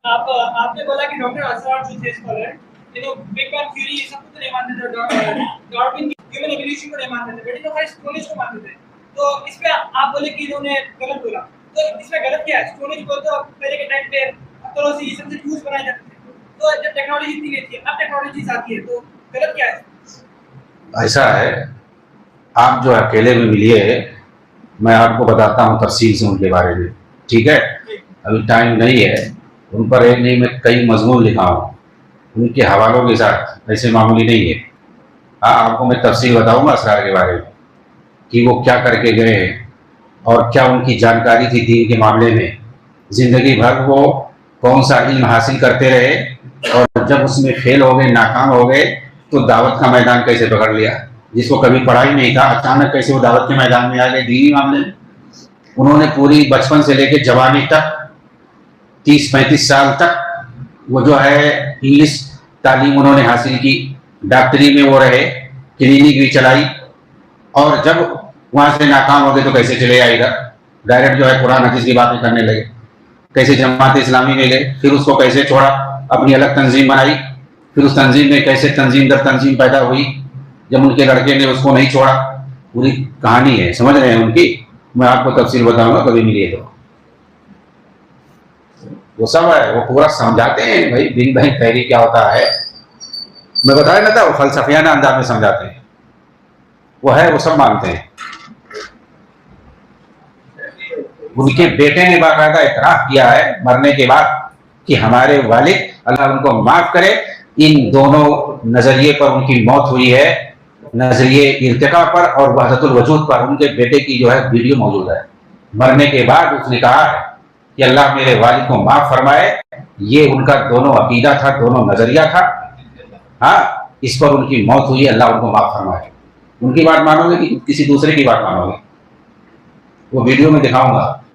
آپ نے بولا کہ ڈاکٹر اسرار جو تھے اسکالر بگ بینگ تھیوری یہ سب کو نہیں مانتے تھے، ڈارون ہیومن ایوولوشن کو نہیں مانتے تھے، بٹ خالی اسٹونیج کو مانتے تھے. تو اس پہ آپ بولے کہ انہوں نے غلط بولا، تو اس میں غلط کیا ہے؟ اسٹونیج کو تو پہلے کے ٹائم پہ پتھروں سے یہ سب سے ٹولس بنائے جاتے تھے، تو جب ٹیکنالوجی اتنی نہیں تھی، اب ٹیکنالوجیز آتی ہے، تو غلط کیا ہے؟ ایسا ہے، آپ جو اکیلے میں ملیے، میں آپ کو بتاتا ہوں تفصیل سے ان کے بارے میں، ٹھیک ہے؟ ابھی ٹائم نہیں ہے، ان پر ایک نہیں میں کئی مضمون لکھا ہوں ان کے حوالوں کے ساتھ، ایسے معمولی نہیں ہے. ہاں آپ کو میں تفصیل بتاؤں گا اسرار کے بارے میں کہ وہ کیا کر کے گئے اور کیا ان کی جانکاری تھی دین کے معاملے میں، زندگی بھر وہ کون سا علم حاصل کرتے رہے، اور جب اس میں فیل ہو گئے، ناکام ہو گئے، تو دعوت کا میدان کیسے پکڑ لیا. جس کو کبھی پڑھا ہی نہیں تھا، اچانک کیسے وہ دعوت کے میدان میں آ گئے دینی معاملے میں. انہوں نے پوری بچپن سے لے کے جوانی تک 30-35 سال تک وہ جو ہے انگلش تعلیم انہوں نے حاصل کی، ڈاکٹری میں وہ رہے، کلینک بھی چلائی، اور جب وہاں سے ناکام ہو گئے تو کیسے چلے آئے گا، ڈائریکٹ جو ہے قرآن حدیث کی باتیں کرنے لگے. کیسے جماعت اسلامی میں گئے، پھر اس کو کیسے چھوڑا، اپنی الگ تنظیم بنائی، پھر اس تنظیم میں کیسے تنظیم در تنظیم پیدا ہوئی، جب ان کے لڑکے نے اس کو نہیں چھوڑا. پوری کہانی ہے، سمجھ رہے ہیں ان کی. میں آپ کو تفصیل بتاؤں گا کبھی ملیے تو. وہ سب ہے، وہ پورا سمجھاتے ہیں بھائی بگ بینگ تھیوری کیا ہوتا ہے. میں بتایا نہ تھا، وہ فلسفیانہ انداز میں سمجھاتے ہیں، وہ ہے، وہ سب مانتے ہیں. ان کے بیٹے نے باقاعدہ اعتراف کیا ہے مرنے کے بعد کہ ہمارے والد اللہ ان کو معاف کرے، ان دونوں نظریے پر ان کی موت ہوئی ہے، نظریے ارتقاء پر اور وحدت الوجود پر. ان کے بیٹے کی جو ہے ویڈیو موجود ہے، مرنے کے بعد اس نے کہا ہے کہ اللہ میرے والد کو معاف فرمائے، یہ ان کا دونوں عقیدہ تھا، دونوں نظریہ تھا، ہاں اس پر ان کی موت ہوئی ہے، اللہ ان کو معاف فرمائے. ان کی بات مانو گے کہ کسی دوسرے کی بات مانو گے؟ وہ ویڈیو میں دکھاؤں گا.